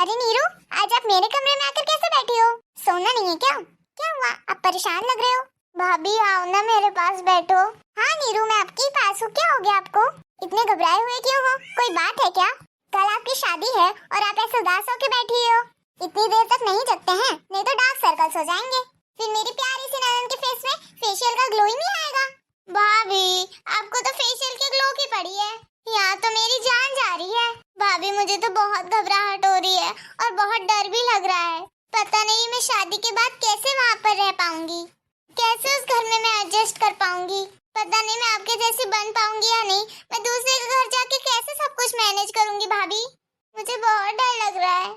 अरे नीरू, आज आप मेरे कमरे में आकर कैसे बैठी हो? सोना नहीं है क्या? क्या हुआ, आप परेशान लग रहे हो? भाभी आओ ना मेरे पास बैठो। हाँ नीरू, मैं आपके पास हूँ। क्या हो गया आपको? इतने घबराए हुए क्यों हो? कोई बात है क्या? कल आपकी शादी है और आप ऐसे उदास होकर बैठी हो। इतनी देर तक नहीं जगते हैं, नहीं तो डार्क सर्कल्स हो जाएंगे। फिर मेरी प्यारी सी ननद के फेस में फेशियल का ग्लो ही नहीं आएगा। भाभी आपको तो फेशियल की ग्लो की पड़ी है, यहाँ तो मेरी जान जा रही है। भाभी मुझे तो बहुत घबराहट हो रही है और बहुत डर भी लग रहा है। पता नहीं मैं शादी के बाद कैसे वहाँ पर रह पाऊंगी, कैसे उस घर में मैं एडजस्ट कर पाऊंगी। पता नहीं मैं आपके जैसी बन पाऊंगी या नहीं। मैं दूसरे के घर जाके कैसे सब कुछ मैनेज करूंगी भाभी, मुझे बहुत डर लग रहा है।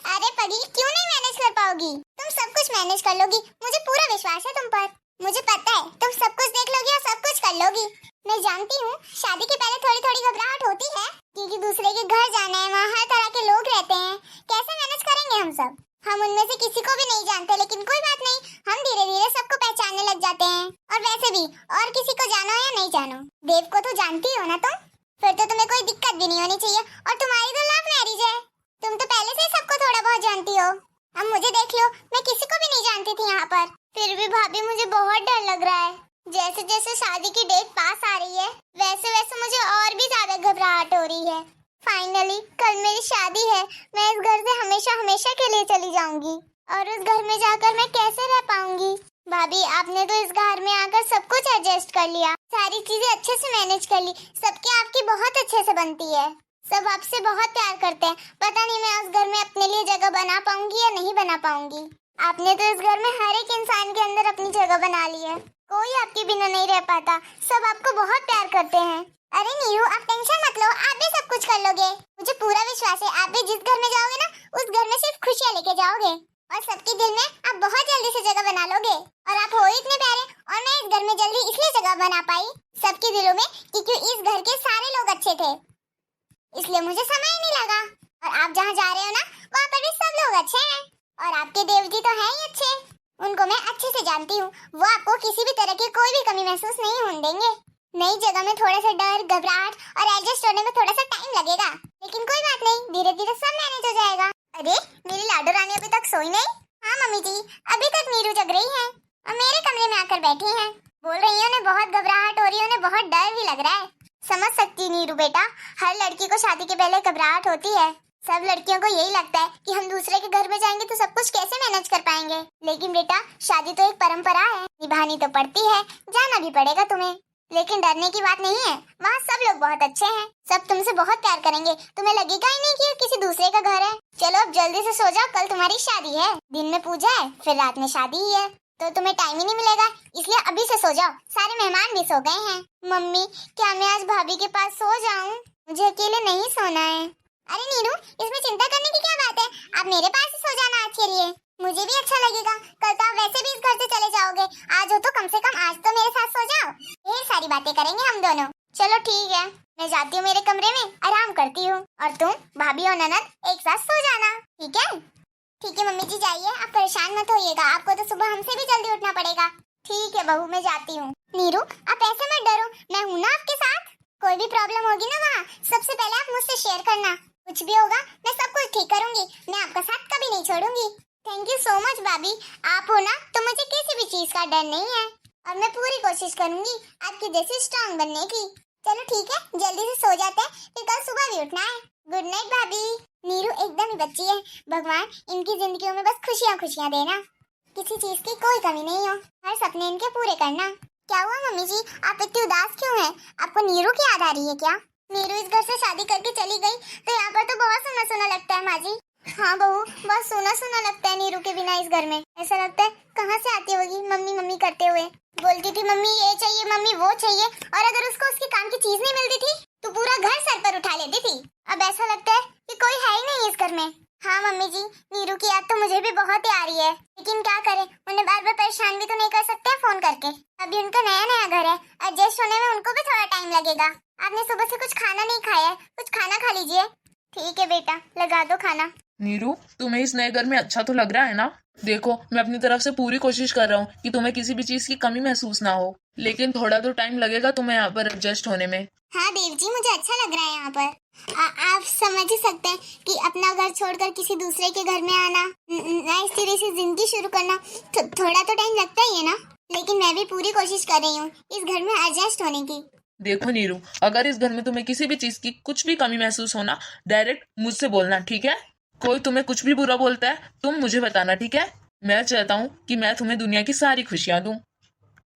अरे पगली, क्यों नहीं मैनेज कर पाओगी? तुम सब कुछ मैनेज कर लोगी, मुझे पूरा विश्वास है तुम पर। मुझे पता है तुम सब कुछ देख लोगी और सब कुछ कर लोगी। मैं जानती हूँ शादी के पहले थोड़ी थोड़ी घबराहट होती है, क्योंकि दूसरे के घर जाना है, वहाँ हर तरह के लोग रहते हैं। कैसे मैनेज करेंगे हम सब? हम उनमें से किसी को भी नहीं जानते, लेकिन कोई बात नहीं, हम धीरे धीरे सबको पहचानने लग जाते हैं। और वैसे भी और किसी को जानो या नहीं जानो, देव को तो जानती हो ना तुम, फिर तो तुम्हें कोई दिक्कत भी नहीं होनी चाहिए। और तुम्हारी तो लव मैरिज है, तुम तो पहले से सबको थोड़ा बहुत जानती हो। अब मुझे देख लो, मैं किसी को भी नहीं जानती थी यहाँ पर। फिर भी भाभी मुझे बहुत डर लग रहा है। जैसे जैसे शादी की डेट पास आ रही है, वैसे वैसे मुझे और भी ज्यादा घबराहट हो रही है। फाइनली कल मेरी शादी है, मैं इस घर से हमेशा हमेशा के लिए चली जाऊंगी। और उस घर में जाकर मैं कैसे रह पाऊंगी? भाभी आपने तो इस घर में आकर सब कुछ एडजस्ट कर लिया, सारी चीजें अच्छे से मैनेज कर ली, सबकी आपकी बहुत अच्छे से बनती है, सब आपसे बहुत प्यार करते हैं। पता नहीं मैं उस घर में अपने लिए जगह बना पाऊंगी या नहीं बना पाऊंगी। आपने तो इस घर में हर एक इंसान के अंदर अपनी जगह बना ली है, कोई आपके बिना नहीं रह पाता, सब आपको बहुत प्यार करते हैं। अरे नीरू, आप टेंशन मत लो, आप भी सब कुछ कर लोगे, मुझे पूरा विश्वास है। आप भी जिस घर में जाओगे ना, उस घर में सिर्फ खुशियाँ लेके जाओगे और सबके दिल में आप बहुत जल्दी से जगह बना लोगे। और आप हो इतने प्यारे, और मैं इस घर में जल्दी इसलिए जगह बना पाई सबके दिलों में, क्योंकि इस घर के सारे लोग अच्छे थे, इसलिए मुझे समय ही नहीं लगा। और आप जहाँ जा रहे हो ना, वहाँ पर भी सब लोग अच्छे हैं, और आपके देव जी तो हैं ही अच्छे, उनको मैं अच्छे से जानती हूँ। वो आपको किसी भी तरह की कोई भी कमी महसूस नहीं होने देंगे। नई जगह में थोड़ा सा डर, घबराहट और एडजस्ट होने में थोड़ा सा टाइम लगेगा, लेकिन कोई बात नहीं, धीरे धीरे सब मैनेज हो जाएगा। अरे मेरी लाडो रानी अभी तक सोई नहीं? हाँ मम्मी जी, अभी तक नीरू जग रही है और मेरे कमरे में आकर बैठी है। बोल रही है उन्हें बहुत घबराहट हो रही है, उन्हें बहुत डर भी लग रहा है। समझ सकती नीरू बेटा, हर लड़की को शादी के पहले घबराहट होती है। सब लड़कियों को यही लगता है कि हम दूसरे के घर में जाएंगे तो सब कुछ कैसे मैनेज कर पाएंगे। लेकिन बेटा, शादी तो एक परंपरा है, निभानी तो पड़ती है, जाना भी पड़ेगा तुम्हें। लेकिन डरने की बात नहीं है, वहाँ सब लोग बहुत अच्छे हैं, सब तुमसे बहुत प्यार करेंगे, तुम्हें लगेगा ही नहीं कि ये किसी दूसरे का घर है। चलो अब जल्दी से सो जाओ, कल तुम्हारी शादी है, दिन में पूजा है, फिर रात में शादी ही है, तो तुम्हें टाइम ही नहीं मिलेगा, इसलिए अभी से सो जाओ। सारे मेहमान भी सो गए हैं। मम्मी, क्या मैं आज भाभी के पास सो जाऊं? मुझे अकेले नहीं सोना है। अरे नीरू, इसमें चिंता करने की क्या बात है, आप मेरे पास ही सो जाना आज के लिए, मुझे भी अच्छा लगेगा। कल तो आप वैसे भी इस घर से चले जाओगे, आज हो तो कम से कम आज तो मेरे साथ सो जाओ, ढेर सारी बातें करेंगे हम दोनों। चलो ठीक है, मैं जाती हूँ मेरे कमरे में, आराम करती हूँ, और तुम भाभी और ननद एक साथ सो जाना, ठीक है? ठीक है मम्मी जी, जाइए, आप परेशान मत होइएगा, आपको तो सुबह हमसे भी जल्दी उठना पड़ेगा। ठीक है बहू, मैं जाती हूँ। नीरू, आप ऐसे मत डरो, मैं हूँ ना आपके साथ, कोई भी प्रॉब्लम होगी ना वहाँ, सबसे पहले आप मुझसे शेयर करना, कुछ भी होगा मैं सब कुछ ठीक करूंगी, मैं आपका साथ कभी नहीं छोड़ूंगी। थैंक यू सो मच भाभी, आप हो ना तो मुझे किसी भी चीज का डर नहीं है, और मैं पूरी कोशिश करूंगी आपकी जैसी स्ट्रांग बनने की। चलो ठीक है, जल्दी से सो जाते हैं, फिर कल सुबह भी उठना है। गुड नाइट भाभी। नीरू एकदम ही बच्ची है, भगवान इनकी जिंदगियों में बस खुशियाँ खुशियाँ देना, किसी चीज की कोई कमी नहीं हो, हर सपने इनके पूरे करना। क्या हुआ मम्मी जी, आप इतनी उदास क्यों हैं? आपको नीरू की याद आ रही है क्या? नीरू इस घर से शादी करके चली गई तो यहाँ पर तो बहुत सुना सुना लगता है माँ जी। हाँ बहू, बहुत सुना सुना लगता है नीरू के बिना इस घर में, ऐसा लगता है कहाँ से आती होगी मम्मी मम्मी करते हुए। बोलती थी मम्मी ये चाहिए, मम्मी वो चाहिए, और अगर उसको उसके काम की चीज नहीं मिलती थी तो पूरा घर सर पर उठा लेती थी। अब ऐसा लगता है कि कोई है ही नहीं इस घर में। हाँ मम्मी जी, नीरू की याद तो मुझे भी बहुत ही आ रही है, लेकिन क्या करें, उन्हें बार बार परेशान भी तो नहीं कर सकते फोन करके। अभी उनका नया नया घर है, एडजस्ट होने में उनको भी थोड़ा टाइम लगेगा। आपने सुबह से कुछ खाना नहीं खाया है, कुछ खाना खा लीजिए। ठीक है बेटा, लगा दो खाना। नीरू, तुम्हें इस नए घर में अच्छा तो लग रहा है ना? देखो, मैं अपनी तरफ से पूरी कोशिश कर रहा हूँ कि तुम्हें किसी भी चीज की कमी महसूस ना हो, लेकिन थोड़ा तो टाइम लगेगा तुम्हें यहाँ पर एडजस्ट होने में। हाँ देव जी, मुझे अच्छा लग रहा है यहाँ पर। आप समझ ही सकते हैं कि अपना घर छोड़कर किसी दूसरे के घर में आना, नए सिरे से जिंदगी शुरू करना, थोड़ा तो टाइम लगता ही है ना। लेकिन मैं भी पूरी कोशिश कर रही हूँ इस घर में एडजस्ट होने की। देखो नीरू, अगर इस घर में तुम्हें किसी भी चीज की कुछ भी कमी महसूस हो ना, डायरेक्ट मुझसे बोलना, ठीक है? कोई तुम्हें कुछ भी बुरा बोलता है, तुम मुझे बताना, ठीक है? मैं चाहता हूँ कि मैं तुम्हें दुनिया की सारी खुशियाँ दूँ।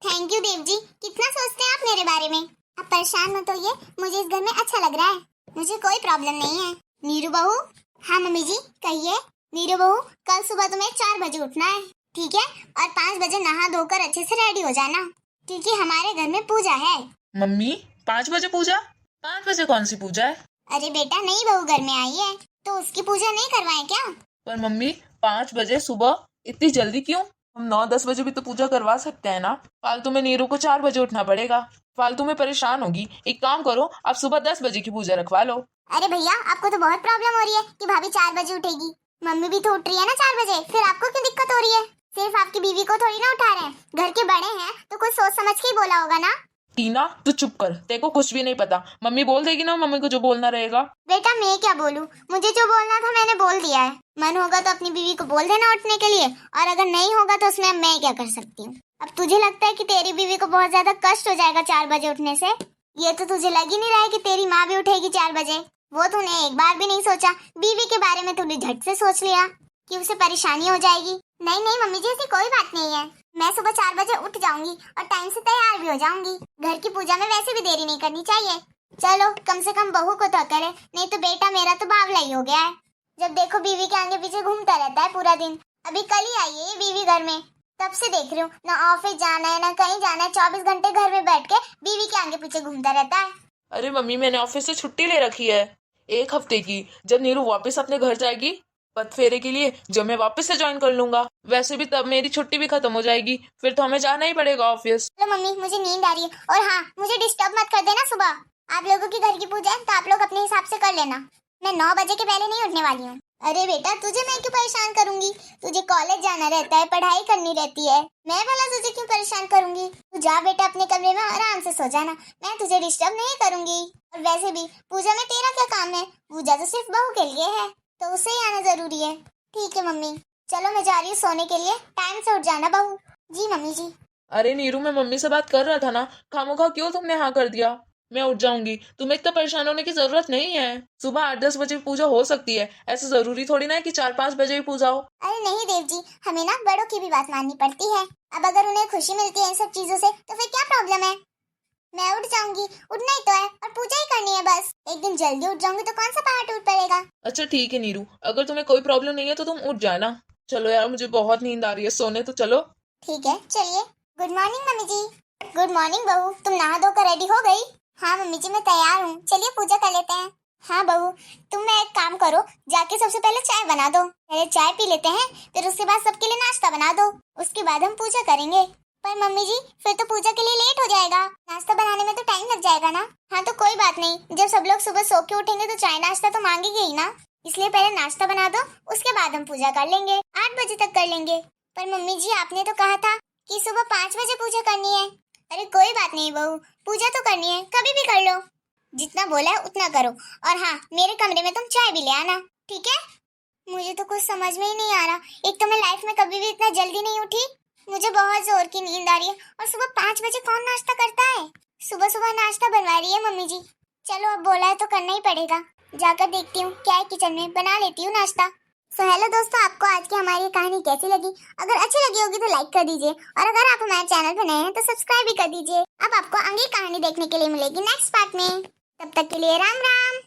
थैंक यू देव जी, कितना सोचते हैं आप मेरे बारे में। आप परेशान मत होइए, मुझे इस घर में अच्छा लग रहा है, मुझे कोई प्रॉब्लम नहीं है। नीरू बहू। हाँ मम्मी जी कहिए। नीरू बहू, कल सुबह तुम्हें 4 बजे उठना है, ठीक है? और 5 बजे नहा धोकर अच्छे से रेडी हो जाना, क्योंकि हमारे घर में पूजा है। मम्मी, 5 बजे पूजा? 5 बजे कौन सी पूजा है? अरे बेटा, नई बहू घर में आई है तो उसकी पूजा नहीं करवाएं क्या? पर मम्मी, 5 बजे सुबह? इतनी जल्दी क्यों? हम 9-10 बजे भी तो पूजा करवा सकते हैं ना। फालतू में नीरू को 4 बजे उठना पड़ेगा, फालतू में परेशान होगी। एक काम करो, आप सुबह 10 बजे की पूजा रखवा लो। अरे भैया, आपको तो बहुत प्रॉब्लम हो रही है कि भाभी 4 बजे उठेगी। मम्मी भी तो उठ रही है ना 4 बजे, फिर आपको क्यों दिक्कत हो रही है? सिर्फ आपकी बीवी को थोड़ी ना उठा रहे हैं, घर के बड़े हैं तो कुछ सोच समझ के ही बोला होगा ना। टीना, तू चुप कर, तेरे को कुछ भी नहीं पता। मम्मी बोल देगी ना मम्मी को जो बोलना रहेगा। बेटा मैं क्या बोलूं, मुझे जो बोलना था मैंने बोल दिया है। मन होगा तो अपनी बीवी को बोल देना उठने के लिए, और अगर नहीं होगा तो उसमें अब मैं क्या कर सकती हूँ। अब तुझे लगता है कि तेरी बीवी को बहुत ज्यादा कष्ट हो जाएगा 4 बजे उठने से? ये तो तुझे लग ही नहीं रहा है कि तेरी माँ भी उठेगी 4 बजे। वो तूने एक बार भी नहीं सोचा, बीवी के बारे में तूने झट से सोच लिया कि उसे परेशानी हो जाएगी। नहीं नहीं मम्मी जी, ऐसी कोई बात नहीं है। मैं सुबह 4 बजे उठ जाऊंगी और टाइम से तैयार भी हो जाऊंगी। घर की पूजा में वैसे भी देरी नहीं करनी चाहिए। चलो कम से कम बहू को तो करे, नहीं तो बेटा मेरा तो बावला ही हो गया है। जब देखो बीवी के आगे पीछे घूमता रहता है पूरा दिन। अभी कल ही आई है ये बीवी घर में, तब से देख रही हूँ, ना ऑफिस जाना है ना कहीं जाना है, 24 घंटे घर में बैठ के बीवी के आगे पीछे घूमता रहता है। अरे मम्मी, मैंने ऑफिस से छुट्टी ले रखी है 1 हफ्ते की। जब नीरू वापस अपने घर जाएगी पत फेरे के लिए, जब मैं वापस से ज्वाइन कर लूंगा, वैसे भी तब मेरी छुट्टी भी खत्म हो जाएगी, फिर तो हमें जाना ही पड़ेगा ऑफिस। चलो मम्मी, मुझे नींद आ रही है, और हाँ मुझे डिस्टर्ब मत कर देना सुबह। आप लोगों की घर की पूजा है तो आप लोग अपने हिसाब से कर लेना, मैं 9 बजे के पहले नहीं उठने वाली हूँ। अरे बेटा, तुझे मैं क्यों परेशान करूंगी? तुझे कॉलेज जाना रहता है, पढ़ाई करनी रहती है, मैं भला तुझे क्यों परेशान करूंगी? तू जा बेटा अपने कमरे में आराम से सो जाना, मैं तुझे डिस्टर्ब नहीं करूंगी। और वैसे भी पूजा में तेरा क्या काम है? पूजा तो सिर्फ बहू के लिए है, तो उसे ही आना जरूरी है। ठीक है मम्मी, चलो मैं जा रही हूँ सोने के लिए, टाइम से उठ जाना बहू। जी मम्मी जी। अरे नीरू, मैं मम्मी से बात कर रहा था ना, खामोखा क्यों तुमने हाँ कर दिया? मैं उठ जाऊंगी, तुम्हें इतना परेशान होने की जरूरत नहीं है। सुबह 8-10 बजे पूजा हो सकती है, ऐसे जरूरी थोड़ी ना है कि 4-5 बजे ही पूजा हो। अरे नहीं देव जी, हमें ना बड़ों की भी बात माननी पड़ती है। अब अगर उन्हें खुशी मिलती है इन सब चीजों से तो फिर क्या प्रॉब्लम है? मैं उठ जाऊंगी, उठना ही तो है और पूजा ही करनी है बस। एक दिन जल्दी उठ जाऊंगी तो कौन सा पहाड़ टूट पड़ेगा। अच्छा ठीक है नीरू, अगर तुम्हें कोई प्रॉब्लम नहीं है तो तुम उठ जाना। चलो यार, मुझे बहुत नींद आ रही है, सोने तो चलो। ठीक है चलिए। गुड मॉर्निंग मम्मी जी। गुड मॉर्निंग बहू, तुम नहा धोकर रेडी हो गई? हाँ मम्मी जी, मैं तैयार हूँ, चलिए पूजा कर लेते हैं। हाँ बहू, तुम एक काम करो, जाके सबसे पहले चाय बना दो। पहले चाय पी लेते हैं, फिर उसके बाद सबके लिए नाश्ता बना दो, उसके बाद हम पूजा करेंगे। पर मम्मी जी, फिर तो पूजा के लिए लेट हो जाएगा, नाश्ता बनाने में तो टाइम लग जाएगा ना। हाँ तो कोई बात नहीं, जब सब लोग सुबह सो के उठेंगे तो चाय नाश्ता तो मांगेंगे ही ना, इसलिए पहले नाश्ता बना दो, उसके बाद हम पूजा कर लेंगे, 8 बजे तक कर लेंगे। पर मम्मी जी, आपने तो कहा था कि सुबह 5 बजे पूजा करनी है। अरे कोई बात नहीं बहू, पूजा तो करनी है, कभी भी कर लो, जितना बोला है उतना करो। और हाँ, मेरे कमरे में तुम चाय भी ले आना, ठीक है? मुझे तो कुछ समझ में ही नहीं आ रहा, एक तो मैं लाइफ में कभी भी इतना जल्दी नहीं उठी, मुझे बहुत जोर की नींद आ रही है, और सुबह 5 बजे कौन नाश्ता करता है? सुबह सुबह नाश्ता बनवा रही है मम्मी जी। चलो अब बोला है तो करना ही पड़ेगा, जाकर देखती हूँ क्या है किचन में, बना लेती हूँ नाश्ता। सो हेलो दोस्तों, आपको आज की हमारी कहानी कैसी लगी? अगर अच्छी लगी होगी तो लाइक कर दीजिए, और अगर आप हमारे चैनल पर नए हैं तो सब्सक्राइब भी कर दीजिए। अब आपको आगे कहानी देखने के लिए मिलेगी नेक्स्ट पार्ट में, तब तक के लिए राम राम।